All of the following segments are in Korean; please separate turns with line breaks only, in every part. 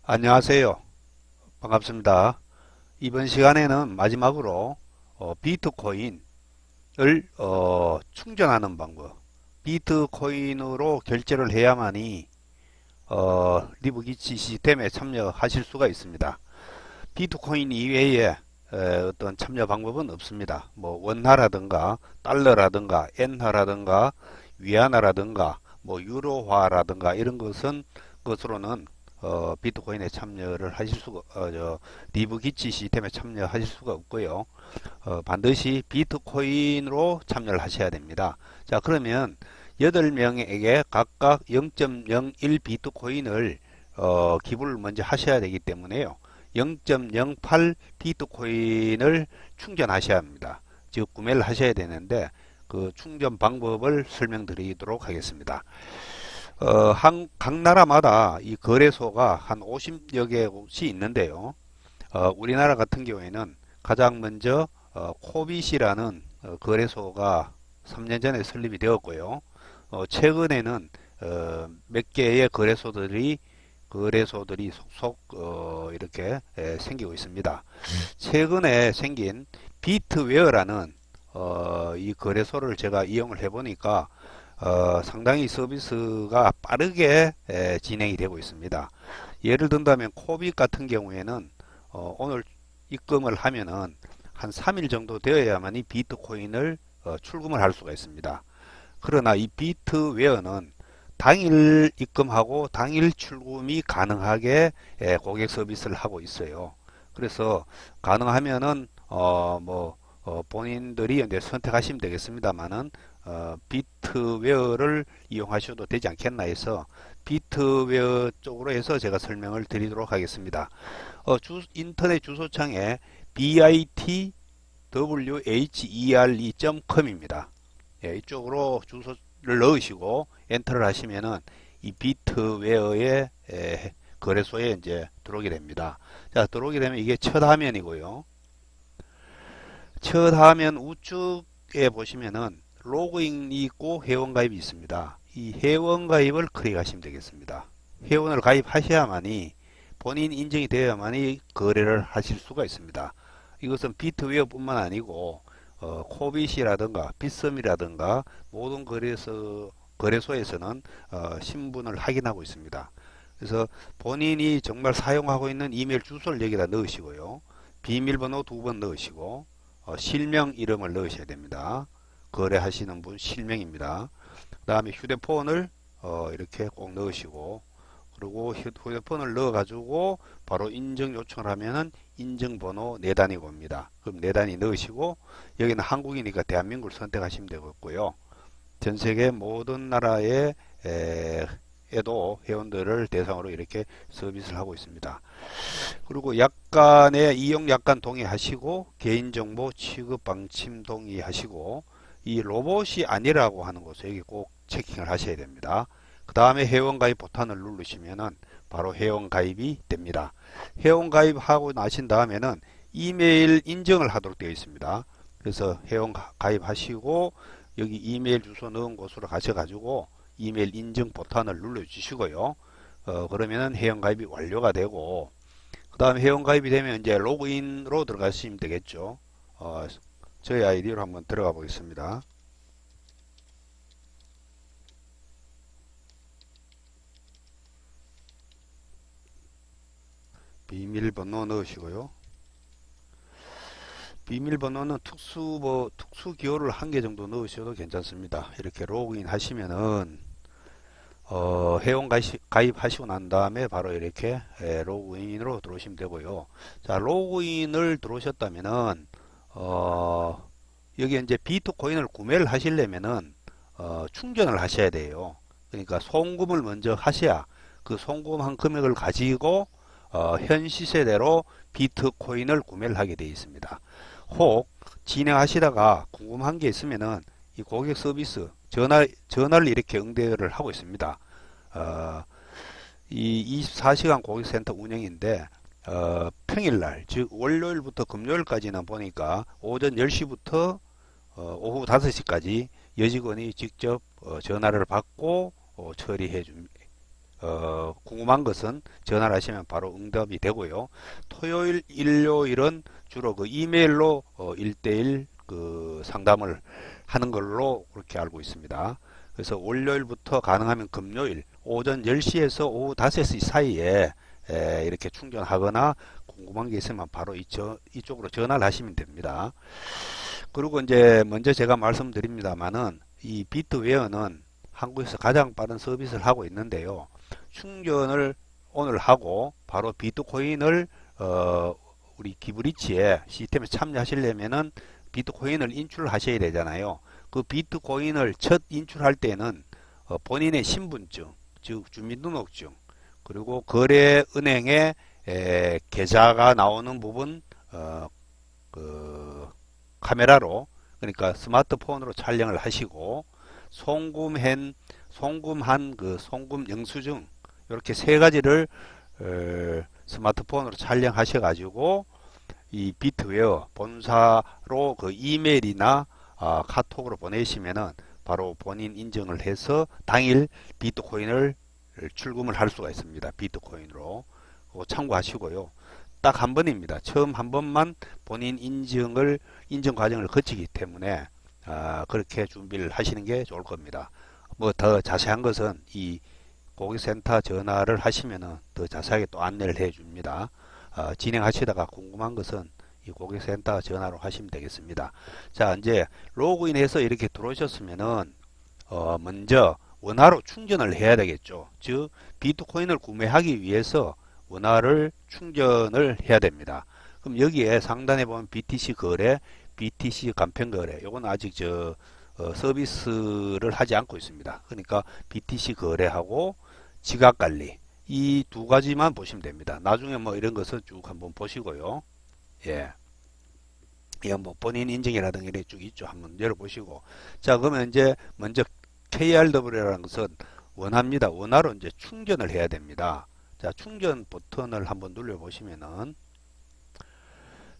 안녕하세요. 반갑습니다. 이번 시간에는 마지막으로 비트코인을 충전하는 방법, 비트코인으로 결제를 해야만이 리브기치 시스템에 참여하실 수가 있습니다. 비트코인 이외에 어떤 참여 방법은 없습니다. 뭐 원화라든가 달러라든가 엔화라든가 위안화라든가 뭐 유로화라든가 이런 것으로는 비트코인에 참여를 하실 수가 리브 기치 시스템에 참여하실 수가 없고요. 반드시 비트코인으로 참여를 하셔야 됩니다. 자, 그러면 8명에게 각각 0.01 비트코인을 기부를 먼저 하셔야 되기 때문에요. 0.08 비트코인을 충전하셔야 합니다. 즉 구매를 하셔야 되는데 그 충전 방법을 설명드리도록 하겠습니다. 각 나라마다 이 거래소가 한 50여 개곳이 있는데요. 우리나라 같은 경우에는 가장 먼저 코빗이라는 거래소가 3년 전에 설립이 되었고요. 최근에는 몇 개의 거래소들이 속속 이렇게 생기고 있습니다. 최근에 생긴 비트웨어라는 이 거래소를 제가 이용을 해보니까 상당히 서비스가 빠르게 진행이 되고 있습니다. 예를 든다면 코빗 같은 경우에는 오늘 입금을 하면은 한 3일 정도 되어야만 이 비트코인을 출금을 할 수가 있습니다. 그러나 이 비트웨어는 당일 입금하고 당일 출금이 가능하게 고객 서비스를 하고 있어요. 그래서 가능하면은 본인들이 이제 선택하시면 되겠습니다만은 비트웨어를 이용하셔도 되지 않겠나 해서 비트웨어 쪽으로 해서 제가 설명을 드리도록 하겠습니다. 인터넷 주소창에 bitwhere.com입니다. 예, 이쪽으로 주소를 넣으시고 엔터를 하시면은 이 비트웨어의 거래소에 이제 들어오게 됩니다. 자, 들어오게 되면 이게 첫 화면이고요. 첫 화면 우측에 보시면은 로그인이 있고 회원가입이 있습니다. 이 회원가입을 클릭하시면 되겠습니다. 회원을 가입하셔야만이 본인 인증이 되어야만이 거래를 하실 수가 있습니다. 이것은 비트웨어뿐만 아니고 코빗이라든가 빗썸이라든가 모든 거래소에서는 신분을 확인하고 있습니다. 그래서 본인이 정말 사용하고 있는 이메일 주소를 여기다 넣으시고요. 비밀번호 2번 넣으시고 실명 이름을 넣으셔야 됩니다. 거래하시는 분 실명입니다. 그 다음에 휴대폰을 이렇게 꼭 넣으시고 그리고 휴대폰을 넣어 가지고 바로 인증 요청을 하면은 인증번호 4단이 옵니다. 그럼 4단이 넣으시고 여기는 한국이니까 대한민국을 선택하시면 되겠고요. 전 세계 모든 나라에 에도 회원들을 대상으로 이렇게 서비스를 하고 있습니다. 그리고 약간의 이용 약관 동의하시고 개인정보 취급 방침 동의하시고 이 로봇이 아니라고 하는 것을 여기 꼭 체킹을 하셔야 됩니다. 그 다음에 회원가입 버튼을 누르시면은 바로 회원가입이 됩니다. 회원가입하고 나신 다음에는 이메일 인증을 하도록 되어 있습니다. 그래서 회원가입하시고 여기 이메일 주소 넣은 곳으로 가셔가지고 이메일 인증 버튼을 눌러주시고요. 그러면은 회원가입이 완료가 되고 그 다음에 회원가입이 되면 이제 로그인으로 들어가시면 되겠죠. 저희 아이디로 한번 들어가 보겠습니다. 비밀번호 넣으시고요. 비밀번호는 특수 기호를 한 개 정도 넣으셔도 괜찮습니다. 이렇게 로그인 하시면은 회원 가입하시고 난 다음에 바로 이렇게 로그인으로 들어오시면 되고요. 자, 로그인을 들어오셨다면은 여기 이제 비트코인을 구매를 하시려면은 충전을 하셔야 돼요. 그러니까 송금을 먼저 하셔야 그 송금한 금액을 가지고 현 시세대로 비트코인을 구매를 하게 되어 있습니다. 혹 진행하시다가 궁금한 게 있으면은 이 고객 서비스 전화를 이렇게 응대를 하고 있습니다. 이 24시간 고객센터 운영인데 평일날 즉 월요일부터 금요일까지는 보니까 오전 10시부터 오후 5시까지 여직원이 직접 전화를 받고 궁금한 것은 전화를 하시면 바로 응답이 되고요. 토요일, 일요일은 주로 그 이메일로 1대1 그 상담을 하는 걸로 그렇게 알고 있습니다. 그래서 월요일부터 가능하면 금요일 오전 10시에서 오후 5시 사이에 이렇게 충전하거나 궁금한 게 있으면 바로 이쪽으로 전화를 하시면 됩니다. 그리고 이제 먼저 제가 말씀드립니다만은 이 비트웨어는 한국에서 가장 빠른 서비스를 하고 있는데요. 충전을 오늘 하고 바로 비트코인을 우리 기브리치에 시스템에 참여하시려면은 비트코인을 인출하셔야 되잖아요. 그 비트코인을 첫 인출할 때는 본인의 신분증, 즉 주민등록증, 그리고 거래은행의 계좌가 나오는 부분 그 카메라로, 그러니까 스마트폰으로 촬영을 하시고 송금한 그 송금 영수증, 이렇게 세 가지를 스마트폰으로 촬영하셔 가지고 이 비트웨어 본사로 그 이메일이나 카톡으로 보내시면은 바로 본인 인증을 해서 당일 비트코인을 출금을 할 수가 있습니다. 비트코인으로. 그거 참고하시고요. 딱 한 번입니다. 처음 한 번만 본인 인증 과정을 거치기 때문에 그렇게 준비를 하시는 게 좋을 겁니다. 뭐 더 자세한 것은 이 고객센터 전화를 하시면은 더 자세하게 또 안내를 해 줍니다. 진행하시다가 궁금한 것은 이 고객센터 전화로 하시면 되겠습니다. 자, 이제 로그인해서 이렇게 들어오셨으면은 먼저 원화로 충전을 해야 되겠죠. 즉 비트코인을 구매하기 위해서 원화를 충전을 해야 됩니다. 그럼 여기에 상단에 보면 BTC 거래, BTC 간편 거래, 요건 아직 서비스를 하지 않고 있습니다. 그러니까 BTC 거래하고 지갑 관리, 이 두 가지만 보시면 됩니다. 나중에 뭐 이런 것을 쭉 한번 보시고요. 예. 예, 뭐 본인 인증이라든가 이렇게 쭉 있죠. 한번 열어보시고. 자, 그러면 이제 먼저 KRW라는 것은 원화입니다. 원화로 이제 충전을 해야 됩니다. 자, 충전 버튼을 한번 눌러보시면은,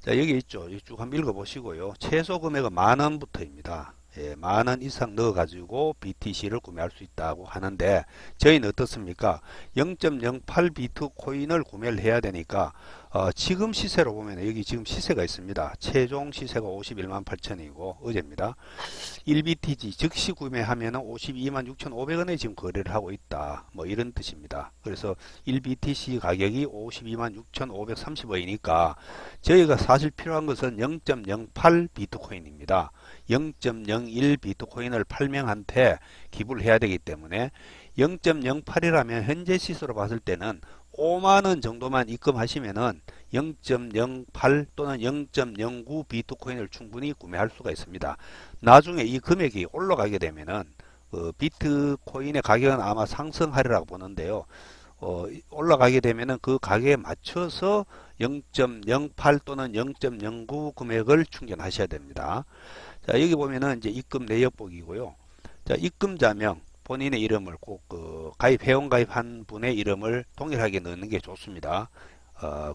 자, 여기 있죠. 여기 쭉 한번 읽어보시고요. 최소 금액은 10,000원부터입니다. 예, 10,000원 이상 넣어가지고 BTC를 구매할 수 있다고 하는데, 저희는 어떻습니까? 0.08 비트코인을 구매를 해야 되니까, 지금 시세로 보면 여기 지금 시세가 있습니다. 최종 시세가 51만 8천이고 어제입니다. 1BTC 즉시 구매하면 52만 6,500원에 지금 거래를 하고 있다. 뭐 이런 뜻입니다. 그래서 1BTC 가격이 52만 6,530원이니까 저희가 사실 필요한 것은 0.08 비트코인입니다. 0.01 비트코인을 8명한테 기부를 해야 되기 때문에 0.08이라면 현재 시세로 봤을 때는 5만원 정도만 입금하시면은 0.08 또는 0.09 비트코인을 충분히 구매할 수가 있습니다. 나중에 이 금액이 올라가게 되면은 비트코인의 가격은 아마 상승하리라고 보는데요. 올라가게 되면은 그 가격에 맞춰서 0.08 또는 0.09 금액을 충전하셔야 됩니다. 자, 여기 보면은 이제 입금 내역복이고요. 자, 입금자명 본인의 이름을 꼭 회원 가입한 분의 이름을 동일하게 넣는 게 좋습니다.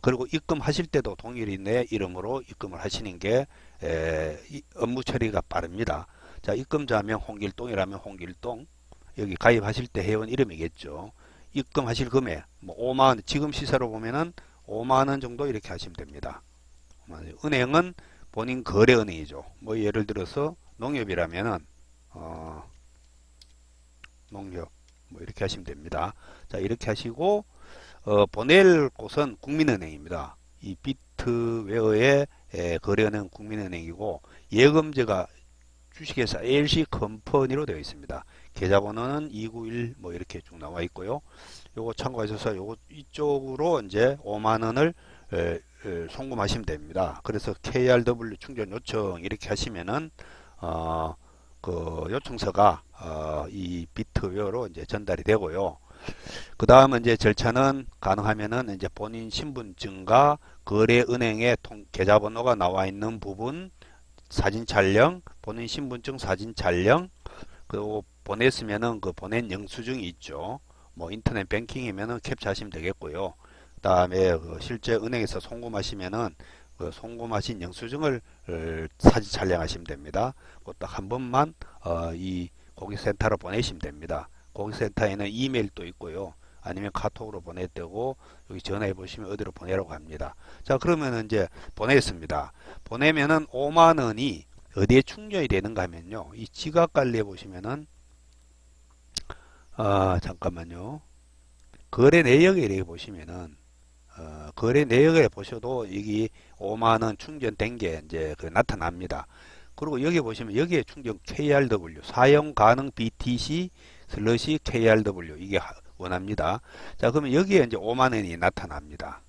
그리고 입금하실 때도 동일인의 이름으로 입금을 하시는 게 업무 처리가 빠릅니다. 자, 입금자명 홍길동이라면 홍길동, 여기 가입하실 때 회원 이름이겠죠. 입금하실 금액 뭐 5만원, 지금 시세로 보면은 5만원 정도 이렇게 하시면 됩니다. 은행은 본인 거래은행이죠. 뭐 예를 들어서 농협이라면은 농협 뭐 이렇게 하시면 됩니다. 자, 이렇게 하시고 보낼 곳은 국민은행입니다. 이 비트웨어의 거래은행 국민은행이고 예금제가 주식회사 ALC 컴퍼니로 되어 있습니다. 계좌번호는 291 뭐 이렇게 쭉 나와 있고요. 요거 참고하셔서 요거 이쪽으로 이제 5만 원을 송금하시면 됩니다. 그래서 KRW 충전 요청 이렇게 하시면은 그 요청서가 이 비트웨어로 이제 전달이 되고요. 그 다음은 이제 절차는 가능하면은 이제 본인 신분증과 거래은행의 계좌번호가 나와 있는 부분 사진 촬영, 본인 신분증 사진 촬영, 그리고 보냈으면은 그 보낸 영수증이 있죠. 뭐 인터넷 뱅킹이면은 캡처하시면 되겠고요. 그 다음에 그 실제 은행에서 송금하시면은 그 송금하신 영수증을 사진 촬영하시면 됩니다. 딱 한 번만 이 고객센터로 보내시면 됩니다. 고객센터에는 이메일도 있고요. 아니면 카톡으로 보냈다고 여기 전화해 보시면 어디로 보내라고 합니다. 자, 그러면은 이제 보냈습니다. 보내면은 5만 원이 어디에 충전이 되는가 하면요. 이 지각 관리해 보시면은 잠깐만요. 거래 내역에 이렇게 보시면은 거래 내역에 보셔도 여기 5만 원 충전된 게 이제 그 나타납니다. 그리고 여기 보시면 여기에 충전 KRW 사용 가능 BTC 슬러시 KRW 이게 원합니다. 자, 그러면 여기에 이제 5만 원이 나타납니다.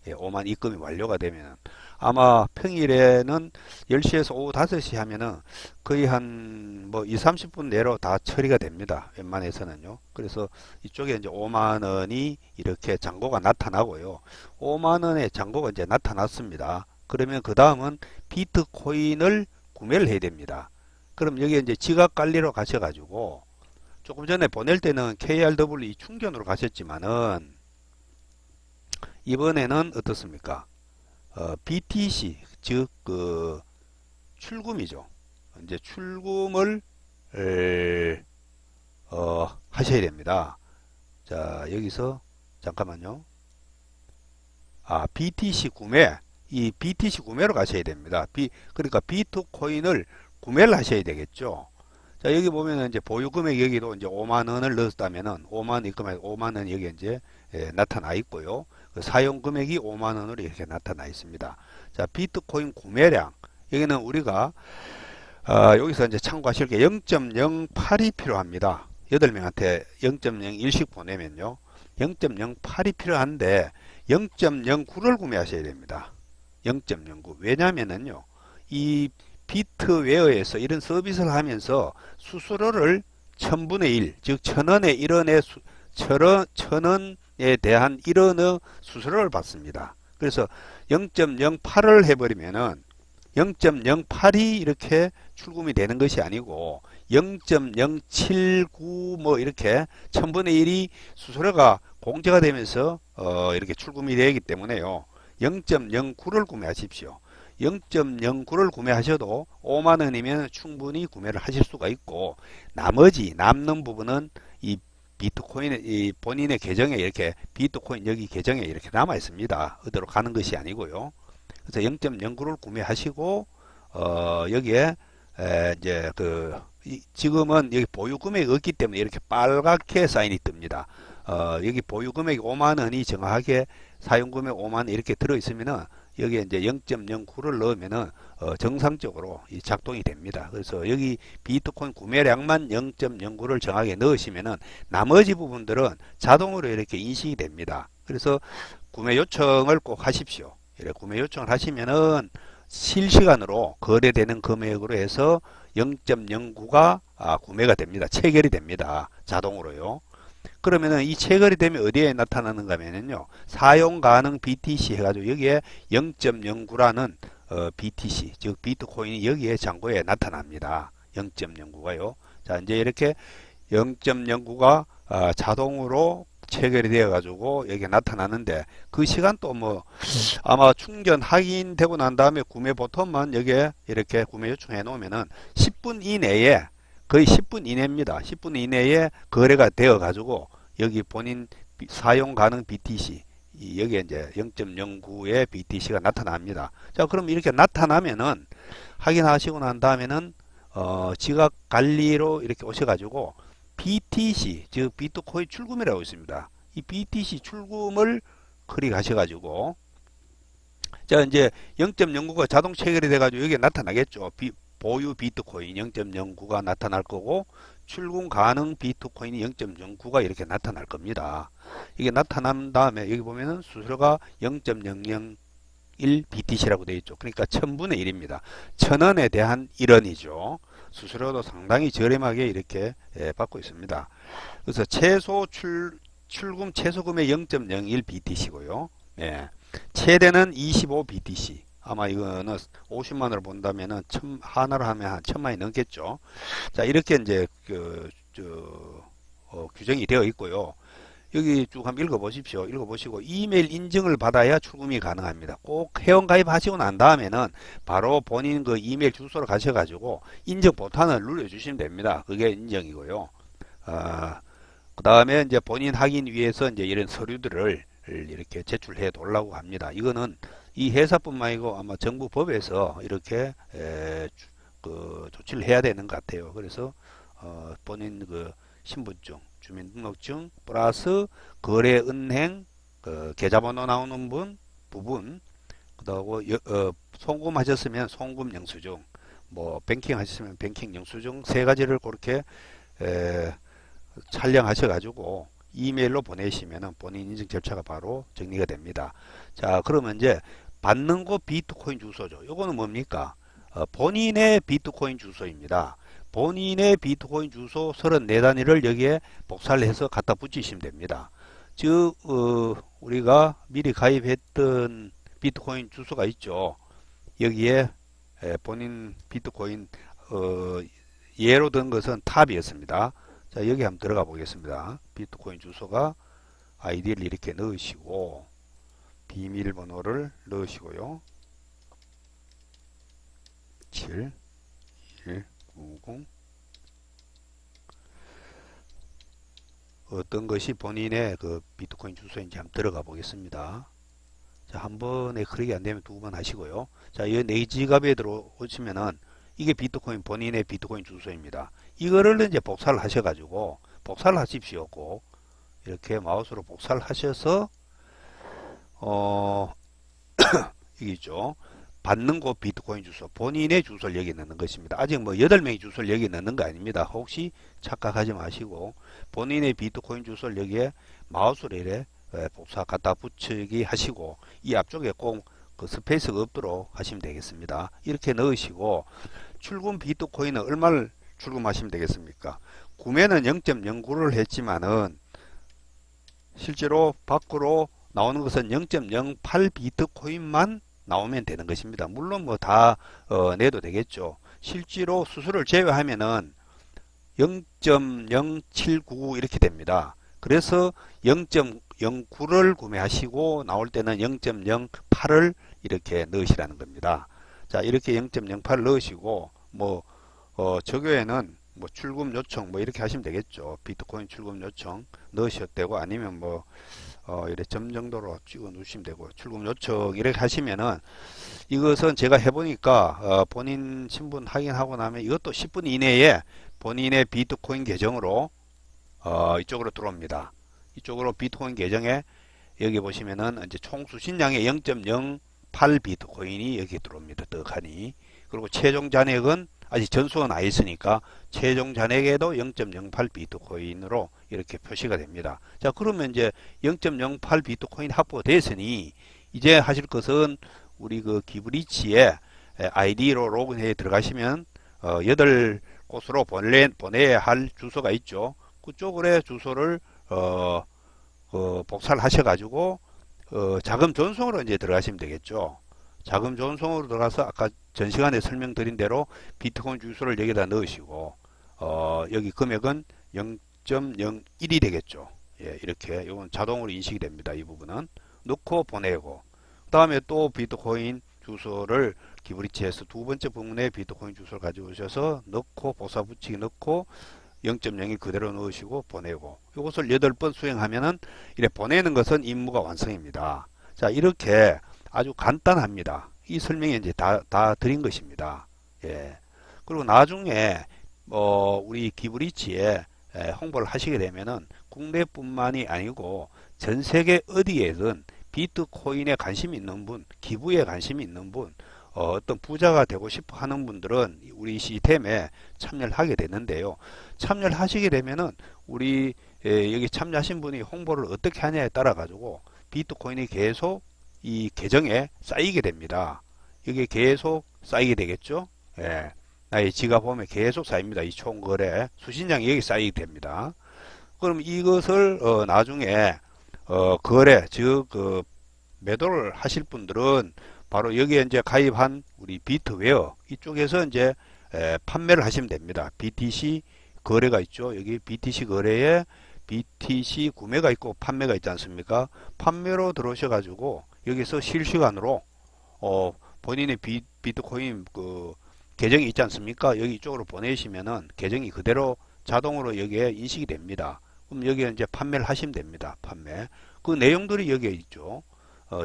예, 5만 입금이 완료가 되면 아마 평일에는 10시에서 오후 5시 하면은 거의 한 뭐 2, 30분 내로 다 처리가 됩니다. 웬만해서는요. 그래서 이쪽에 이제 5만 원이 이렇게 잔고가 나타나고요. 5만 원의 잔고가 이제 나타났습니다. 그러면 그 다음은 비트코인을 구매를 해야 됩니다. 그럼 여기 이제 지갑 관리로 가셔가지고 조금 전에 보낼 때는 KRW 충전으로 가셨지만은 이번에는 어떻습니까? BTC 즉 그 출금이죠. 이제 출금을 하셔야 됩니다. 자, 여기서 잠깐만요. BTC 구매 이 BTC 구매로 가셔야 됩니다. 그러니까 비트코인을 구매를 하셔야 되겠죠. 자, 여기 보면은 이제 보유 금액 여기도 이제 5만 원을 넣었다면은 5만 입금에 5만 원이 여기 이제 나타나 있고요. 그 사용 금액이 5만 원으로 이렇게 나타나 있습니다. 자, 비트코인 구매량 여기는 우리가 여기서 이제 참고하실 게 0.08이 필요합니다. 8명한테 0.01씩 보내면요. 0.08이 필요한데 0.09를 구매하셔야 됩니다. 0.09. 왜냐면은요. 이 비트웨어에서 이런 서비스를 하면서 수수료를 1000분의 1, 즉 1000원의 1원의 1000원에 대한 1원의 수수료를 받습니다. 그래서 0.08을 해버리면은 0.08이 이렇게 출금이 되는 것이 아니고 0.079 뭐 이렇게 1000분의 1이 수수료가 공제가 되면서 이렇게 출금이 되기 때문에요. 0.09를 구매하십시오. 0.09를 구매하셔도 5만 원이면 충분히 구매를 하실 수가 있고 나머지 남는 부분은 이 비트코인 이 본인의 계정에 이렇게 비트코인 여기 계정에 이렇게 남아 있습니다. 어디로 가는 것이 아니고요. 그래서 0.09를 구매하시고 여기에 이제 지금은 여기 보유 금액이 없기 때문에 이렇게 빨갛게 사인이 뜹니다. 여기 보유 금액이 5만 원이 정확하게 사용 금액 5만 원 이렇게 들어 있으면은 여기에 이제 0.09를 넣으면은 정상적으로 작동이 됩니다. 그래서 여기 비트코인 구매량만 0.09를 정확하게 넣으시면은 나머지 부분들은 자동으로 이렇게 인식이 됩니다. 그래서 구매 요청을 꼭 하십시오. 이렇게 구매 요청을 하시면은 실시간으로 거래되는 금액으로 해서 0.09가 구매가 됩니다. 체결이 됩니다. 자동으로요. 그러면은 이 체결이 되면 어디에 나타나는가 하면요. 사용 가능 BTC 해가지고 여기에 0.09라는 BTC 즉 비트코인이 여기에 잔고에 나타납니다. 0.09가요. 자, 이제 이렇게 0.09가 자동으로 체결이 되어 가지고 여기에 나타나는데 그 시간 또 뭐 아마 충전 확인되고 난 다음에 구매 버튼만 여기에 이렇게 구매 요청해 놓으면은 10분 이내에 거의 10분 이내입니다. 10분 이내에 거래가 되어 가지고 여기 본인 사용 가능 BTC 여기에 이제 0.09의 BTC가 나타납니다. 자, 그럼 이렇게 나타나면은 확인하시고 난 다음에는 지각 관리로 이렇게 오셔 가지고 BTC 즉 비트코인 출금이라고 있습니다. 이 BTC 출금을 클릭하셔 가지고 자, 이제 0.09가 자동 체결이 돼 가지고 여기에 나타나겠죠. 보유 비트코인 0.09가 나타날 거고 출금 가능 비트코인이 0.09가 이렇게 나타날 겁니다. 이게 나타난 다음에 여기 보면은 수수료가 0.001 BTC라고 되어 있죠. 그러니까 1000분의 1입니다. 1000원에 대한 1원이죠. 수수료도 상당히 저렴하게 이렇게 받고 있습니다. 그래서 출금 최소금액 0.01 BTC고요. 예. 최대는 25 BTC. 아마 이거는 50만원을 본다면은 하나로 하면 한 1000만이 넘겠죠. 자, 이렇게 이제 규정이 되어 있고요. 여기 쭉 한번 읽어보십시오. 읽어보시고 이메일 인증을 받아야 출금이 가능합니다. 꼭 회원 가입하시고 난 다음에는 바로 본인 그 이메일 주소로 가셔가지고 인증 버튼을 눌러주시면 됩니다. 그게 인정이고요. 그 다음에 이제 본인 확인 위해서 이제 이런 서류들을 이렇게 제출해 놓으려고 합니다. 이거는 이 회사뿐만 아니고 아마 정부 법에서 이렇게 그 조치를 해야 되는 것 같아요. 그래서 본인 그 신분증, 주민등록증 플러스 거래은행 계좌번호 나오는 부분 그다고 송금하셨으면 송금 영수증, 뭐 뱅킹 하셨으면 뱅킹 영수증 세 가지를 그렇게 에, 촬영하셔가지고 이메일로 보내시면 본인 인증 절차가 바로 정리가 됩니다. 자, 그러면 이제 받는 곳 비트코인 주소죠. 요거는 뭡니까? 본인의 비트코인 주소입니다. 본인의 비트코인 주소 34단위를 여기에 복사를 해서 갖다 붙이시면 됩니다. 즉 우리가 미리 가입했던 비트코인 주소가 있죠. 여기에 본인 비트코인 예로 든 것은 탑이었습니다. 자, 여기 한번 들어가 보겠습니다. 비트코인 주소가 아이디를 이렇게 넣으시고 비밀번호를 넣으시고요. 7 1 9 0 어떤 것이 본인의 그 비트코인 주소인지 한번 들어가 보겠습니다. 자, 한 번에 클릭이 안 되면 두 번 하시고요. 자, 이 내 지갑에 들어오시면은 이게 비트코인 본인의 비트코인 주소입니다. 이거를 이제 복사를 하셔가지고 복사를 하십시오. 꼭 이렇게 마우스로 복사를 하셔서 이게 있죠. 받는 곳 비트코인 주소 본인의 주소를 여기 넣는 것입니다. 아직 뭐 8명의 주소를 여기 넣는 거 아닙니다. 혹시 착각하지 마시고 본인의 비트코인 주소를 여기에 마우스로 이래 복사 갖다 붙이기 하시고 이 앞쪽에 꼭 그 스페이스가 없도록 하시면 되겠습니다. 이렇게 넣으시고 출금 비트코인은 얼마를 출금하시면 되겠습니까? 구매는 0.09를 했지만은 실제로 밖으로 나오는 것은 0.08 비트코인만 나오면 되는 것입니다. 물론 뭐 다 내도 되겠죠. 실제로 수수료를 제외하면은 0.079 이렇게 됩니다. 그래서 0.09를 구매하시고 나올 때는 0.08을 이렇게 넣으시라는 겁니다. 자, 이렇게 0.08을 넣으시고 뭐 저교에는 뭐 출금 요청 뭐 이렇게 하시면 되겠죠. 비트코인 출금 요청 넣으셔도 되고 아니면 뭐 이렇게 점 정도로 찍어 놓으시면 되고 출금 요청 이렇게 하시면은 이것은 제가 해보니까 본인 신분 확인하고 나면 이것도 10분 이내에 본인의 비트코인 계정으로 이쪽으로 들어옵니다. 이쪽으로 비트코인 계정에 여기 보시면은 이제 총 수신량의 0.08 비트코인이 여기 들어옵니다. 떡하니. 그리고 최종 잔액은 아직 전수가 나 있으니까 최종 잔액에도 0.08 비트코인으로 이렇게 표시가 됩니다. 자, 그러면 이제 0.08 비트코인 확보됐으니 이제 하실 것은 우리 그 기브리치에 아이디로 로그인해 들어가시면 8곳으로 보내야 할 주소가 있죠. 그쪽으로 주소를 복사를 하셔가지고 자금 전송으로 이제 들어가시면 되겠죠. 자금 전송으로 들어가서 아까 전 시간에 설명드린 대로 비트코인 주소를 여기다 넣으시고 여기 금액은 0.01이 되겠죠. 예, 이렇게 이건 자동으로 인식이 됩니다. 이 부분은 넣고 보내고 그 다음에 또 비트코인 주소를 기브리치에서 두 번째 부분에 비트코인 주소를 가져오셔서 넣고 복사 붙이기 넣고 0.01 그대로 넣으시고 보내고 이것을 8번 수행하면은 이렇게 보내는 것은 임무가 완성입니다. 자, 이렇게 아주 간단합니다. 이 설명이 이제 다 드린 것입니다. 예. 그리고 나중에 우리 기브리치에 홍보를 하시게 되면은 국내뿐만이 아니고 전 세계 어디에든 비트코인에 관심이 있는 분, 기부에 관심이 있는 분, 어떤 부자가 되고 싶어 하는 분들은 우리 시스템에 참여를 하게 되는데요. 참여를 하시게 되면은 우리 여기 참여하신 분이 홍보를 어떻게 하냐에 따라 가지고 비트코인이 계속 이 계정에 쌓이게 됩니다. 이게 계속 쌓이게 되겠죠. 예. 나의 지갑 보면 계속 쌓입니다. 이 총거래 수신량이 여기 쌓이게 됩니다. 그럼 이것을 나중에 거래 즉 매도를 하실 분들은 바로 여기에 이제 가입한 우리 비트웨어 이쪽에서 이제 판매를 하시면 됩니다. BTC 거래가 있죠. 여기 BTC 거래에 BTC 구매가 있고 판매가 있지 않습니까? 판매로 들어오셔 가지고 여기서 실시간으로 본인의 비트코인 그 계정이 있지 않습니까? 여기 이쪽으로 보내시면은 계정이 그대로 자동으로 여기에 인식이 됩니다. 그럼 여기에 이제 판매를 하시면 됩니다. 판매. 그 내용들이 여기에 있죠.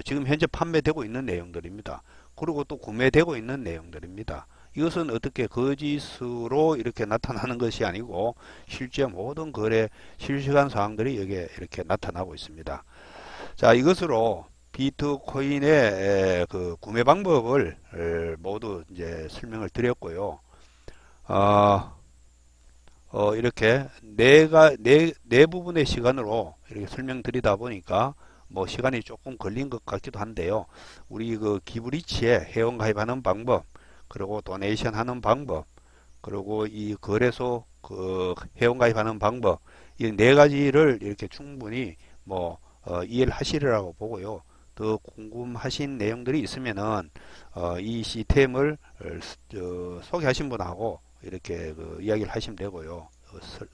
지금 현재 판매되고 있는 내용들입니다. 그리고 또 구매되고 있는 내용들입니다. 이것은 어떻게 거짓으로 이렇게 나타나는 것이 아니고 실제 모든 거래 실시간 사항들이 여기에 이렇게 나타나고 있습니다. 자, 이것으로 비트코인의 그 구매 방법을 모두 이제 설명을 드렸고요. 이렇게 네 부분의 시간으로 이렇게 설명드리다 보니까 뭐 시간이 조금 걸린 것 같기도 한데요. 우리 그 기브리치에 회원 가입하는 방법, 그리고 도네이션 하는 방법, 그리고 이 거래소 그 회원 가입하는 방법, 이 네 가지를 이렇게 충분히 뭐 이해를 하시리라고 보고요. 더 궁금하신 내용들이 있으면은 이 시스템을 소개하신 분하고 이렇게 그 이야기를 하시면 되고요.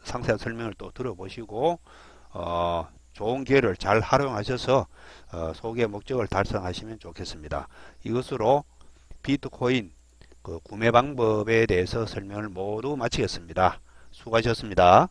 상세한 설명을 또 들어보시고 좋은 기회를 잘 활용하셔서 소개 목적을 달성하시면 좋겠습니다. 이것으로 비트코인 그 구매 방법에 대해서 설명을 모두 마치겠습니다. 수고하셨습니다.